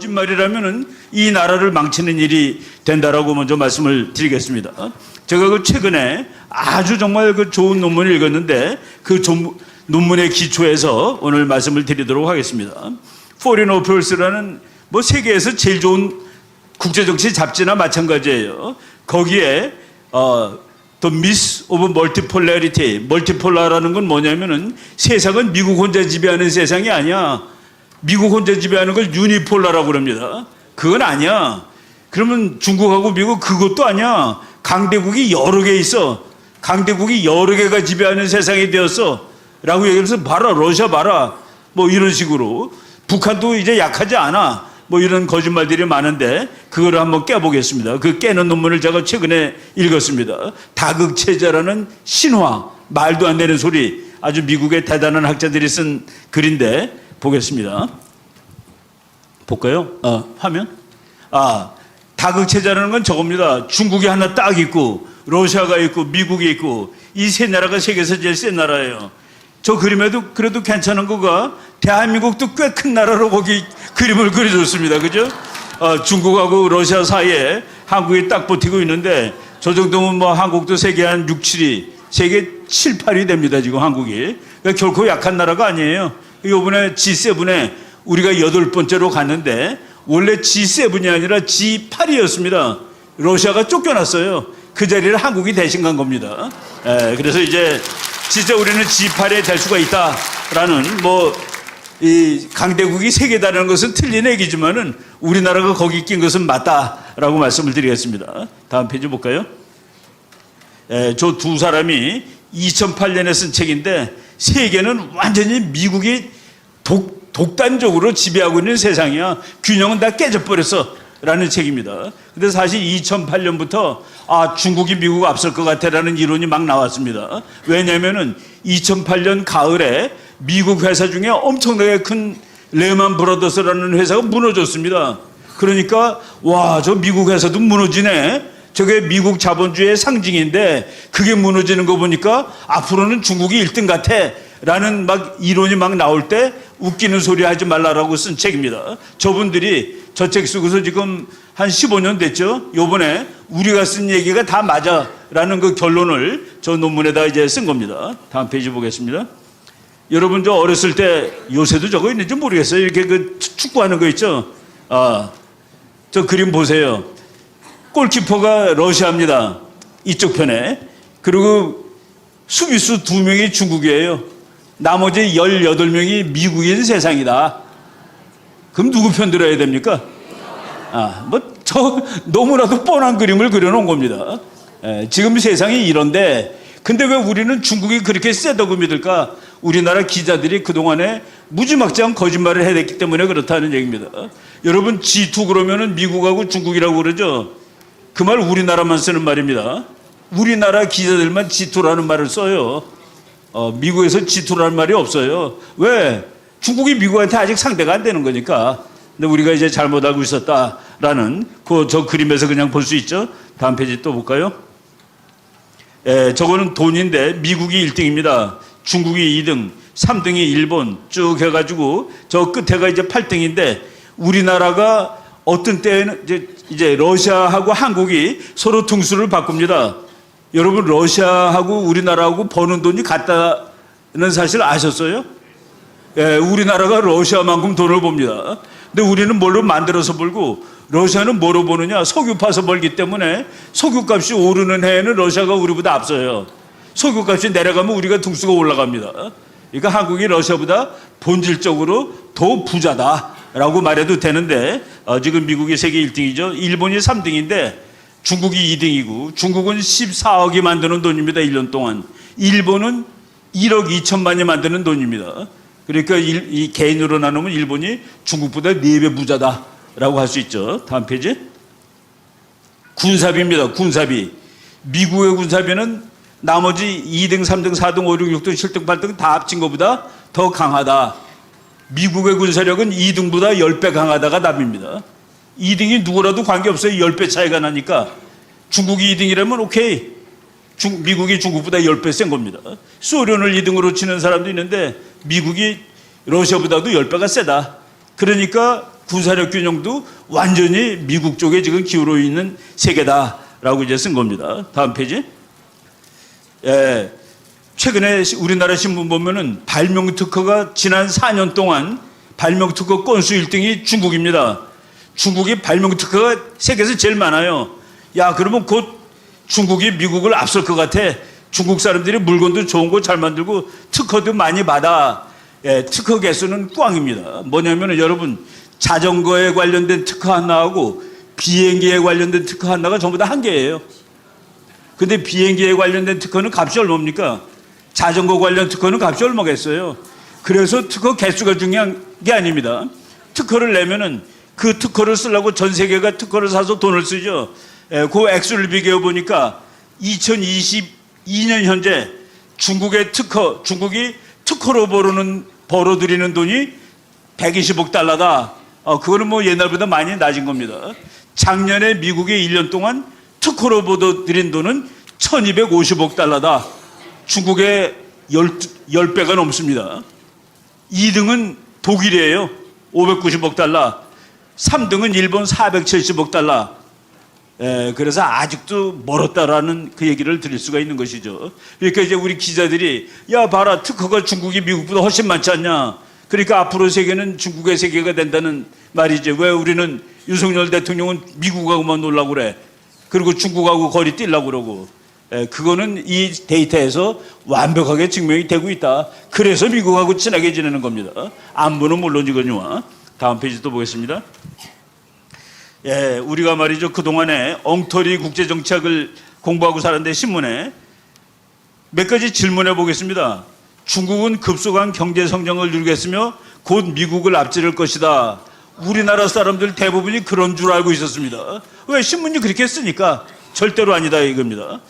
거짓말이라면은 이 나라를 망치는 일이 된다라고 먼저 말씀을 드리겠습니다. 제가 그 최근에 아주 정말 그 좋은 논문을 읽었는데 그 논문의 기초에서 오늘 말씀을 드리도록 하겠습니다. Foreign Affairs라는 뭐 세계에서 제일 좋은 국제정치 잡지나 마찬가지예요. 거기에 The Myth of Multipolarity, 멀티폴라라는 건 뭐냐면은 세상은 미국 혼자 지배하는 세상이 아니야. 미국 혼자 지배하는 걸 유니폴라라고 그럽니다. 그건 아니야. 그러면 중국하고 미국 그것도 아니야. 강대국이 여러 개 있어. 강대국이 여러 개가 지배하는 세상이 되었어. 라고 얘기하면서 봐라, 러시아 봐라. 뭐 이런 식으로. 북한도 이제 약하지 않아. 뭐 이런 거짓말들이 많은데 그거를 한번 깨보겠습니다. 그 깨는 논문을 제가 최근에 읽었습니다. 다극체제라는 신화, 말도 안 되는 소리. 아주 미국의 대단한 학자들이 쓴 글인데 보겠습니다. 볼까요? 화면? 다극체제라는 건 저겁니다. 중국이 하나 딱 있고 러시아가 있고 미국이 있고 이 세 나라가 세계에서 제일 센 나라예요. 저 그림에도 그래도 괜찮은 거가 대한민국도 꽤 큰 나라로 거기 그림을 그려줬습니다. 그죠? 중국하고 러시아 사이에 한국이 딱 버티고 있는데 저 정도면 뭐 한국도 세계 한 6, 7위, 세계 7, 8위 됩니다. 지금 한국이. 그러니까 결코 약한 나라가 아니에요. 이번에 G7에 우리가 8번째로 갔는데 원래 G7이 아니라 G8이었습니다. 러시아가 쫓겨났어요. 그 자리를 한국이 대신 간 겁니다. 그래서 이제 진짜 우리는 G8에 될 수가 있다라는 이 강대국이 세 개다라는 것은 틀린 얘기지만은 우리나라가 거기 낀 것은 맞다라고 말씀을 드리겠습니다. 다음 페이지 볼까요? 저 두 사람이 2008년에 쓴 책인데 세계는 완전히 미국이 독단적으로 지배하고 있는 세상이야. 균형은 다 깨져버렸어. 라는 책입니다. 근데 사실 2008년부터 중국이 미국 앞설 것 같아라는 이론이 막 나왔습니다. 왜냐면은 2008년 가을에 미국 회사 중에 엄청나게 큰 레만 브라더스라는 회사가 무너졌습니다. 그러니까 저 미국 회사도 무너지네. 저게 미국 자본주의의 상징인데 그게 무너지는 거 보니까 앞으로는 중국이 1등 같아 라는 이론이 막 나올 때 웃기는 소리 하지 말라라고 쓴 책입니다. 저분들이 저 책 쓰고서 지금 한 15년 됐죠. 요번에 우리가 쓴 얘기가 다 맞아 라는 그 결론을 저 논문에다 이제 쓴 겁니다. 다음 페이지 보겠습니다. 여러분 저 어렸을 때 요새도 저거 있는지 모르겠어요. 이렇게 그 축구하는 거 있죠. 저 그림 보세요. 골키퍼가 러시아입니다. 이쪽 편에. 그리고 수비수 2명이 중국이에요. 나머지 18명이 미국인 세상이다. 그럼 누구 편 들어야 됩니까? 너무나도 뻔한 그림을 그려놓은 겁니다. 지금 세상이 이런데, 근데 왜 우리는 중국이 그렇게 세다고 믿을까? 우리나라 기자들이 그동안에 무지막지한 거짓말을 해냈기 때문에 그렇다는 얘기입니다. 여러분, G2 그러면은 미국하고 중국이라고 그러죠? 그 말 우리나라만 쓰는 말입니다. 우리나라 기자들만 G2라는 말을 써요. 미국에서 G2라는 말이 없어요. 왜? 중국이 미국한테 아직 상대가 안 되는 거니까. 근데 우리가 이제 잘못 알고 있었다라는 저 그림에서 그냥 볼 수 있죠. 다음 페이지 또 볼까요? 저거는 돈인데 미국이 1등입니다. 중국이 2등, 3등이 일본 쭉 해가지고 저 끝에가 이제 8등인데 우리나라가 어떤 때에는 이제 러시아하고 한국이 서로 등수를 바꿉니다. 여러분 러시아하고 우리나라하고 버는 돈이 같다는 사실 아셨어요? 우리나라가 러시아만큼 돈을 법니다. 근데 우리는 뭘로 만들어서 벌고 러시아는 뭐로 버느냐? 석유 파서 벌기 때문에 석유값이 오르는 해에는 러시아가 우리보다 앞서요. 석유값이 내려가면 우리가 등수가 올라갑니다. 그러니까 한국이 러시아보다 본질적으로 더 부자다라고 말해도 되는데 지금 미국이 세계 1등이죠. 일본이 3등인데 중국이 2등이고 중국은 14억이 만드는 돈입니다. 1년 동안. 일본은 1억 2천만이 만드는 돈입니다. 그러니까 이 개인으로 나누면 일본이 중국보다 4배 부자다라고 할 수 있죠. 다음 페이지. 군사비입니다. 군사비. 미국의 군사비는 나머지 2등, 3등, 4등, 5, 6, 6등, 7등, 8등 다 합친 것보다 더 강하다. 미국의 군사력은 2등보다 10배 강하다가 답입니다. 2등이 누구라도 관계없어요. 10배 차이가 나니까. 중국이 2등이라면 오케이. 미국이 중국보다 10배 센 겁니다. 소련을 2등으로 치는 사람도 있는데 미국이 러시아보다도 10배가 세다. 그러니까 군사력 균형도 완전히 미국 쪽에 지금 기울어 있는 세계다라고 이제 쓴 겁니다. 다음 페이지. 예, 최근에 우리나라 신문 보면은 발명 특허가 지난 4년 동안 발명 특허 건수 1등이 중국입니다. 중국이 발명 특허가 세계에서 제일 많아요. 야, 그러면 곧 중국이 미국을 앞설 것 같아. 중국 사람들이 물건도 좋은 거 잘 만들고 특허도 많이 받아. 예, 특허 개수는 꽝입니다. 뭐냐면은 여러분, 자전거에 관련된 특허 하나하고 비행기에 관련된 특허 하나가 전부 다 한 개예요. 근데 비행기에 관련된 특허는 값이 얼마입니까? 자전거 관련 특허는 값이 얼마겠어요? 그래서 특허 개수가 중요한 게 아닙니다. 특허를 내면은 그 특허를 쓰려고 전 세계가 특허를 사서 돈을 쓰죠. 예, 그 액수를 비교해 보니까 2022년 현재 중국이 특허로 벌어들이는 돈이 120억 달러다. 그거는 뭐 옛날보다 많이 낮은 겁니다. 작년에 미국이 1년 동안 특허로 벌어들인 돈은 1250억 달러다. 중국의 10배가 넘습니다. 2등은 독일이에요. 590억 달러. 3등은 일본 470억 달러. 그래서 아직도 멀었다라는 그 얘기를 드릴 수가 있는 것이죠. 그러니까 이제 우리 기자들이 야 봐라, 특허가 중국이 미국보다 훨씬 많지 않냐. 그러니까 앞으로 세계는 중국의 세계가 된다는 말이죠. 왜 우리는 윤석열 대통령은 미국하고만 놀라고 그래. 그리고 중국하고 거리 뛸라고 그러고. 그거는 이 데이터에서 완벽하게 증명이 되고 있다. 그래서 미국하고 친하게 지내는 겁니다. 안보는 물론이거니와. 다음 페이지 또 보겠습니다. 예, 우리가 말이죠. 그동안에 엉터리 국제정책을 공부하고 살았는데 신문에 몇 가지 질문해 보겠습니다. 중국은 급속한 경제 성장을 누리겠으며 곧 미국을 앞지를 것이다. 우리나라 사람들 대부분이 그런 줄 알고 있었습니다. 왜? 신문이 그렇게 쓰니까. 절대로 아니다 이겁니다.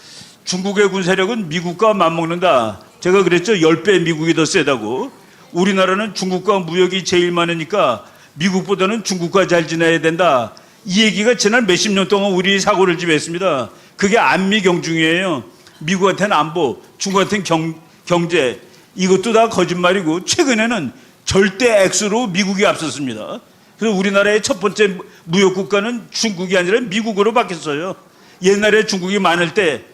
중국의 군사력은 미국과 맞먹는다. 제가 그랬죠. 10배 미국이 더 세다고. 우리나라는 중국과 무역이 제일 많으니까 미국보다는 중국과 잘 지내야 된다. 이 얘기가 지난 몇십 년 동안 우리 사고를 지배했습니다. 그게 안미경중이에요. 미국한테는 안보, 중국한테는 경제. 이것도 다 거짓말이고 최근에는 절대 액수로 미국이 앞섰습니다. 그래서 우리나라의 첫 번째 무역 국가는 중국이 아니라 미국으로 바뀌었어요. 옛날에 중국이 많을 때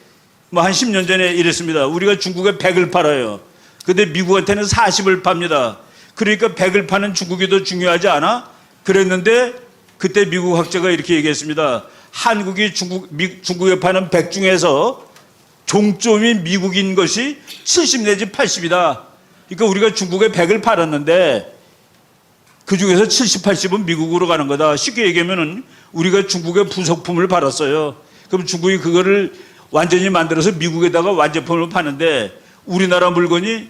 뭐 한 10년 전에 이랬습니다. 우리가 중국에 100을 팔아요. 근데 미국한테는 40을 팝니다. 그러니까 100을 파는 중국이 더 중요하지 않아? 그랬는데 그때 미국 학자가 이렇게 얘기했습니다. 한국이 중국에 파는 100 중에서 종점이 미국인 것이 70 내지 80이다. 그러니까 우리가 중국에 100을 팔았는데 그 중에서 70, 80은 미국으로 가는 거다. 쉽게 얘기하면은 우리가 중국에 부속품을 팔았어요. 그럼 중국이 그거를 완전히 만들어서 미국에다가 완제품을 파는데 우리나라 물건이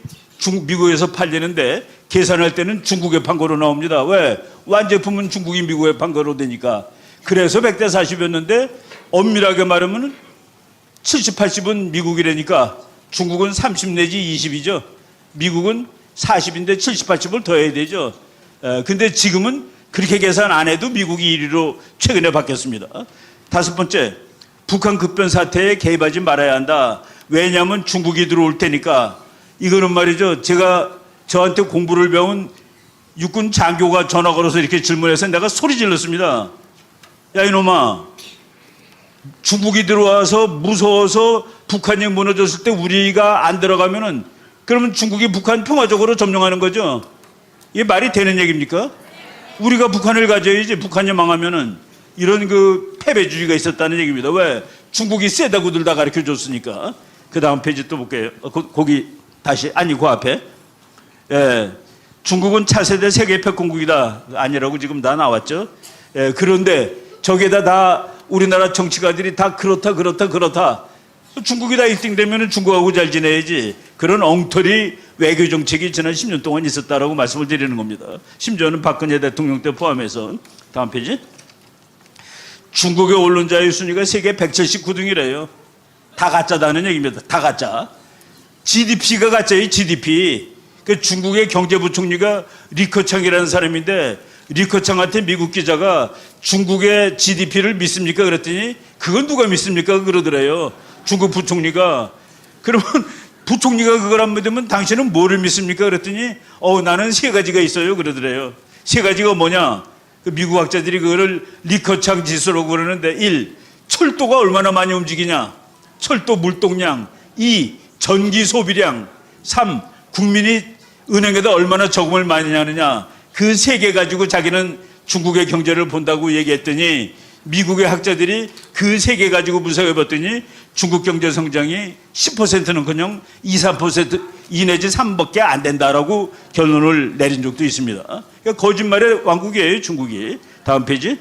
미국에서 팔리는데 계산할 때는 중국에 판 거로 나옵니다. 왜? 완제품은 중국이 미국에 판 거로 되니까. 그래서 100대 40이었는데 엄밀하게 말하면 70, 80은 미국이라니까 중국은 30 내지 20이죠. 미국은 40인데 70, 80을 더해야 되죠. 근데 지금은 그렇게 계산 안 해도 미국이 1위로 최근에 바뀌었습니다. 다섯 번째, 북한 급변 사태에 개입하지 말아야 한다. 왜냐하면 중국이 들어올 테니까. 이거는 말이죠. 제가 저한테 공부를 배운 육군 장교가 전화 걸어서 이렇게 질문해서 내가 소리 질렀습니다. 야 이놈아, 중국이 들어와서 무서워서 북한이 무너졌을 때 우리가 안 들어가면은 그러면 중국이 북한 평화적으로 점령하는 거죠. 이게 말이 되는 얘기입니까? 우리가 북한을 가져야지. 북한이 망하면은 이런 그 패배주의가 있었다는 얘기입니다. 왜? 중국이 세다고들 다 가르쳐 줬으니까. 그 다음 페이지 또 볼게요. 거기 다시, 아니 그 앞에. 예, 중국은 차세대 세계 패권국이다. 아니라고 지금 다 나왔죠. 예, 그런데 저기에다 다 우리나라 정치가들이 다 그렇다. 중국이 다 1등 되면 중국하고 잘 지내야지. 그런 엉터리 외교 정책이 지난 10년 동안 있었다라고 말씀을 드리는 겁니다. 심지어는 박근혜 대통령 때 포함해서. 다음 페이지. 중국의 언론자의 순위가 세계 179등이래요. 다 가짜다는 얘기입니다. 다 가짜. GDP가 가짜예요. GDP. 그 중국의 경제부총리가 리커창이라는 사람인데 리커창한테 미국 기자가 중국의 GDP를 믿습니까? 그랬더니 그건 누가 믿습니까? 그러더래요. 중국 부총리가. 그러면 부총리가 그걸 안 믿으면 당신은 뭐를 믿습니까? 그랬더니 나는 세 가지가 있어요. 그러더래요. 세 가지가 뭐냐? 그 미국 학자들이 그거를 리커창 지수라고 그러는데 1. 철도가 얼마나 많이 움직이냐. 철도 물동량. 2. 전기 소비량. 3. 국민이 은행에다 얼마나 저금을 많이 하느냐. 그 세 개 가지고 자기는 중국의 경제를 본다고 얘기했더니 미국의 학자들이 그 세 개 가지고 분석해 봤더니 중국 경제 성장이 10%는 그냥 2, 3% 2 내지 3밖에 안 된다라고 결론을 내린 적도 있습니다. 그러니까 거짓말의 왕국이에요, 중국이. 다음 페이지.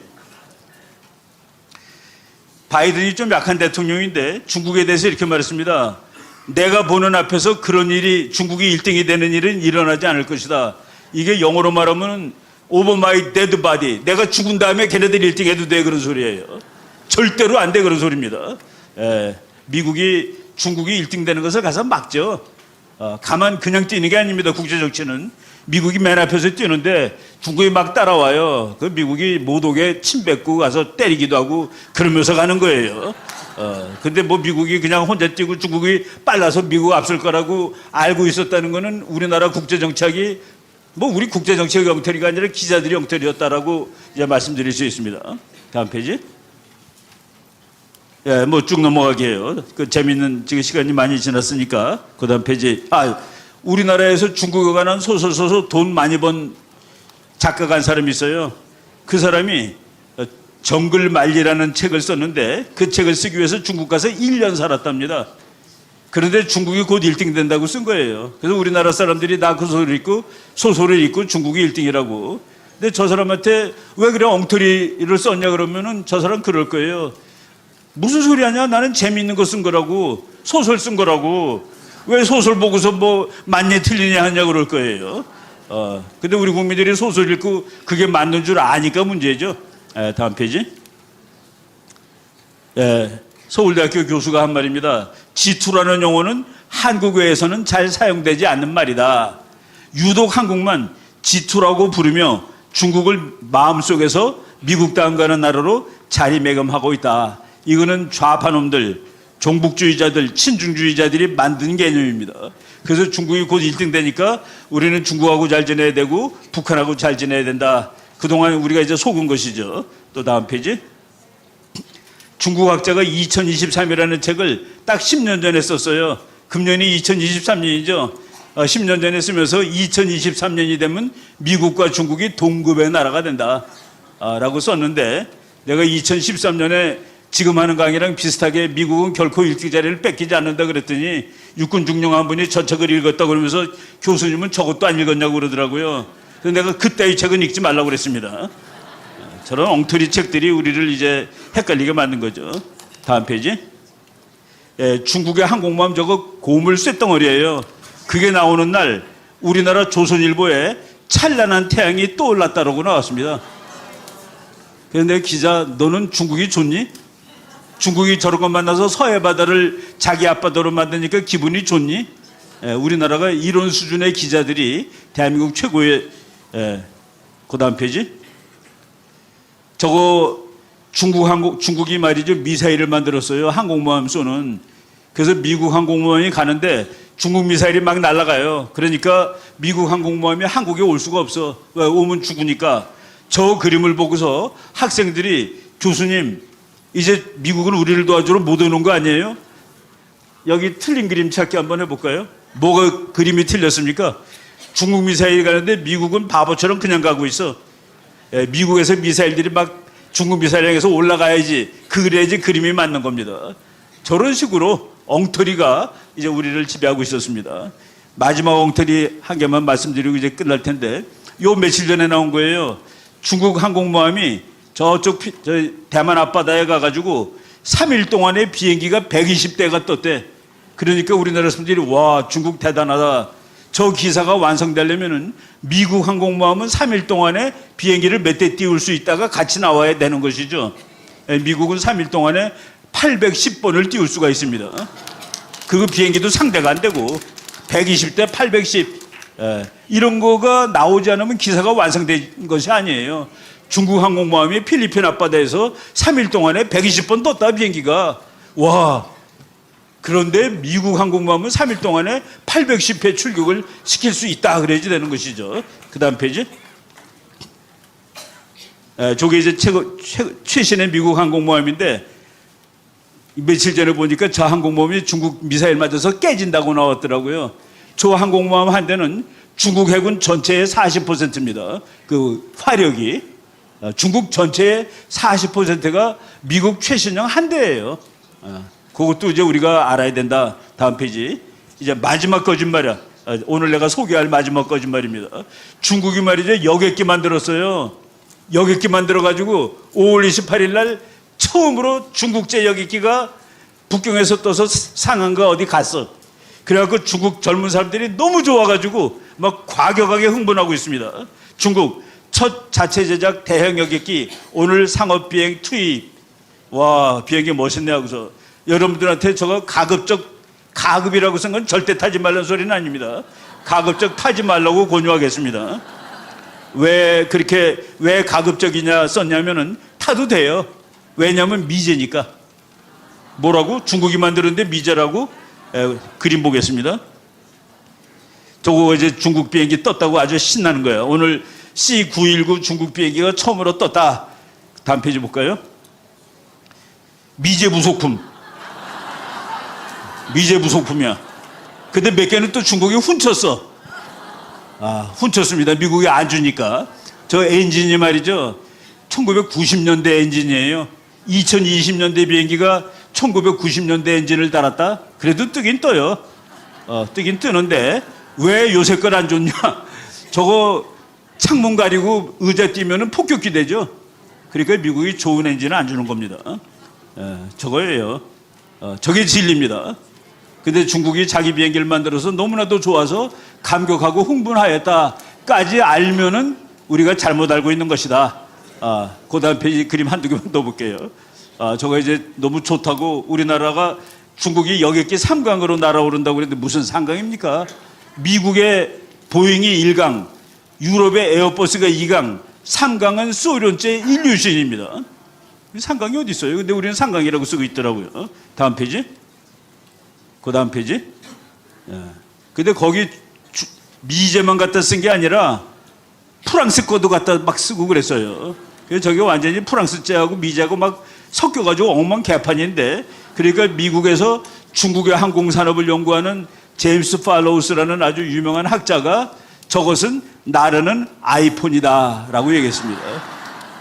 바이든이 좀 약한 대통령인데 중국에 대해서 이렇게 말했습니다. 내가 보는 앞에서 그런 일이 중국이 1등이 되는 일은 일어나지 않을 것이다. 이게 영어로 말하면 over my dead body. 내가 죽은 다음에 걔네들이 1등 해도 돼, 그런 소리예요. 절대로 안 돼, 그런 소리입니다. 미국이 중국이 1등 되는 것을 가서 막죠. 가만 그냥 뛰는 게 아닙니다. 국제정치는. 미국이 맨 앞에서 뛰는데 중국이 막 따라와요. 그 미국이 못 오게 침 뱉고 가서 때리기도 하고 그러면서 가는 거예요. 근데 뭐 미국이 그냥 혼자 뛰고 중국이 빨라서 미국 앞설 거라고 알고 있었다는 거는 우리나라 국제정치학이 뭐 우리 국제정치의 엉터리가 아니라 기자들이 엉터리였다라고 이제 말씀드릴 수 있습니다. 다음 페이지. 예, 뭐 쭉 넘어가게 해요. 그 재밌는 지금 시간이 많이 지났으니까 그 다음 페이지. 우리나라에서 중국에 관한 소설 써서 돈 많이 번 작가가 한 사람이 있어요. 그 사람이 정글 말리라는 책을 썼는데 그 책을 쓰기 위해서 중국 가서 1년 살았답니다. 그런데 중국이 곧 1등 된다고 쓴 거예요. 그래서 우리나라 사람들이 다 그 소설을 읽고 중국이 1등이라고. 근데 저 사람한테 왜 그래 엉터리를 썼냐 그러면은 저 사람 그럴 거예요. 무슨 소리 하냐? 나는 재미있는 거 쓴 거라고. 소설 쓴 거라고. 왜 소설 보고서 뭐 맞냐 틀리냐 하냐 그럴 거예요. 근데 우리 국민들이 소설 읽고 그게 맞는 줄 아니까 문제죠. 다음 페이지. 서울대학교 교수가 한 말입니다. G2라는 용어는 한국어에서는 잘 사용되지 않는 말이다. 유독 한국만 G2라고 부르며 중국을 마음속에서 미국 다음 가는 나라로 자리매김하고 있다. 이거는 좌파놈들, 종북주의자들, 친중주의자들이 만든 개념입니다. 그래서 중국이 곧 1등 되니까 우리는 중국하고 잘 지내야 되고 북한하고 잘 지내야 된다. 그동안 우리가 이제 속은 것이죠. 또 다음 페이지. 중국 학자가 2023이라는 책을 딱 10년 전에 썼어요. 금년이 2023년이죠. 10년 전에 쓰면서 2023년이 되면 미국과 중국이 동급의 나라가 된다. 라고 썼는데 내가 2013년에 지금 하는 강의랑 비슷하게 미국은 결코 1등 자리를 뺏기지 않는다 그랬더니 육군 중령 한 분이 저 책을 읽었다고 그러면서 교수님은 저것도 안 읽었냐고 그러더라고요. 그래서 내가 그때의 책은 읽지 말라고 그랬습니다. 저런 엉터리 책들이 우리를 이제 헷갈리게 만든 거죠. 다음 페이지. 중국의 항공모함 저거 고물 쇳덩어리예요. 그게 나오는 날 우리나라 조선일보에 찬란한 태양이 떠올랐다라고 나왔습니다. 그런데 기자, 너는 중국이 좋니? 중국이 저런 것 만나서 서해 바다를 자기 앞바다로 만드니까 기분이 좋니? 우리나라가 이런 수준의 기자들이 대한민국 최고의 그 다음 페이지. 저거 중국이 말이죠. 미사일을 만들었어요. 항공모함 쏘는. 그래서 미국 항공모함이 가는데 중국 미사일이 막 날아가요. 그러니까 미국 항공모함이 한국에 올 수가 없어. 왜? 오면 죽으니까. 저 그림을 보고서 학생들이 교수님, 이제 미국은 우리를 도와주러 못 오는 거 아니에요? 여기 틀린 그림 찾기 한번 해볼까요? 뭐가 그림이 틀렸습니까? 중국 미사일이 가는데 미국은 바보처럼 그냥 가고 있어. 미국에서 미사일들이 막 중국 미사일을 향해서 올라가야지, 그래야지 그림이 맞는 겁니다. 저런 식으로 엉터리가 이제 우리를 지배하고 있었습니다. 마지막 엉터리 한 개만 말씀드리고 이제 끝날 텐데, 요 며칠 전에 나온 거예요. 중국 항공모함이 저쪽 대만 앞바다에 가가지고 3일 동안에 비행기가 120대가 떴대. 그러니까 우리나라 사람들이 와, 중국 대단하다. 저 기사가 완성되려면은 미국 항공모함은 3일 동안에 비행기를 몇 대 띄울 수 있다가 같이 나와야 되는 것이죠. 미국은 3일 동안에 810번을 띄울 수가 있습니다. 그 비행기도 상대가 안 되고 120대 810 이런 거가 나오지 않으면 기사가 완성된 것이 아니에요. 중국 항공모함이 필리핀 앞바다에서 3일 동안에 120번 떴다 비행기가. 와, 그런데 미국 항공모함은 3일 동안에 810회 출격을 시킬 수 있다 그래야지 되는 것이죠. 그 다음 페이지. 저게 이제 최신의 미국 항공모함인데 며칠 전에 보니까 저 항공모함이 중국 미사일 맞아서 깨진다고 나왔더라고요. 저 항공모함 한 대는 중국 해군 전체의 40%입니다. 그 화력이 중국 전체의 40%가 미국 최신형 한 대예요. 그것도 이제 우리가 알아야 된다. 다음 페이지. 이제 마지막 거짓말이야. 오늘 내가 소개할 마지막 거짓말입니다. 중국이 말이죠. 여객기 만들었어요. 여객기 만들어가지고 5월 28일 날 처음으로 중국제 여객기가 북경에서 떠서 상한가 어디 갔어. 그래갖고 중국 젊은 사람들이 너무 좋아가지고 막 과격하게 흥분하고 있습니다. 중국 첫 자체 제작 대형 여객기 오늘 상업 비행 투입. 와, 비행기 멋있네 하고서 여러분들한테 저거 가급이라고 쓴 건 절대 타지 말라는 소리는 아닙니다. 가급적 타지 말라고 권유하겠습니다. 왜 가급적이냐 썼냐면은 타도 돼요. 왜냐하면 미제니까. 뭐라고? 중국이 만드는데 미제라고? 그림 보겠습니다. 저거 이제 중국 비행기 떴다고 아주 신나는 거예요. 오늘 C919 중국 비행기가 처음으로 떴다. 다음 페이지 볼까요? 미제 부속품. 미제 부속품이야. 근데 몇 개는 또 중국이 훔쳤어. 훔쳤습니다. 미국이 안 주니까. 저 엔진이 말이죠. 1990년대 엔진이에요. 2020년대 비행기가 1990년대 엔진을 달았다? 그래도 뜨긴 떠요. 뜨긴 뜨는데 왜 요새 걸 안 줬냐? 저거 창문 가리고 의자 띄면은 폭격기 되죠. 그러니까 미국이 좋은 엔진을 안 주는 겁니다. 저거예요. 저게 진리입니다. 근데 중국이 자기 비행기를 만들어서 너무나도 좋아서 감격하고 흥분하였다까지 알면은 우리가 잘못 알고 있는 것이다. 그 다음 페이지 그림 한두 개만 더 볼게요. 저거 이제 너무 좋다고 우리나라가 중국이 여객기 3강으로 날아오른다고 그랬는데 무슨 3강입니까? 미국의 보잉이 1강, 유럽의 에어버스가 2강, 3강은 소련제 일류신입니다. 3강이 어디 있어요? 근데 우리는 3강이라고 쓰고 있더라고요. 다음 페이지. 그 다음 페이지. 근데 거기 미제만 갖다 쓴 게 아니라 프랑스 거도 갖다 막 쓰고 그랬어요. 그래서 저게 완전히 프랑스제하고 미제하고 막 섞여가지고 엉망개판인데, 그러니까 미국에서 중국의 항공산업을 연구하는 제임스 팔로우스라는 아주 유명한 학자가 저것은 나르는 아이폰이다 라고 얘기했습니다.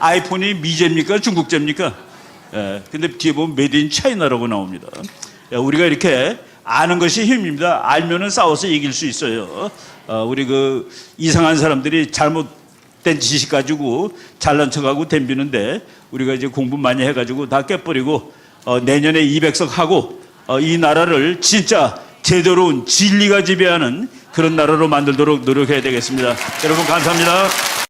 아이폰이 미제입니까? 중국제입니까? 근데 뒤에 보면 메이드 인 차이나라고 나옵니다. 우리가 이렇게 아는 것이 힘입니다. 알면은 싸워서 이길 수 있어요. 우리 그 이상한 사람들이 잘못된 지식 가지고 잘난 척하고 덤비는데 우리가 이제 공부 많이 해가지고 다 깨버리고 내년에 200석 하고 이 나라를 진짜 제대로 온 진리가 지배하는 그런 나라로 만들도록 노력해야 되겠습니다. 여러분 감사합니다.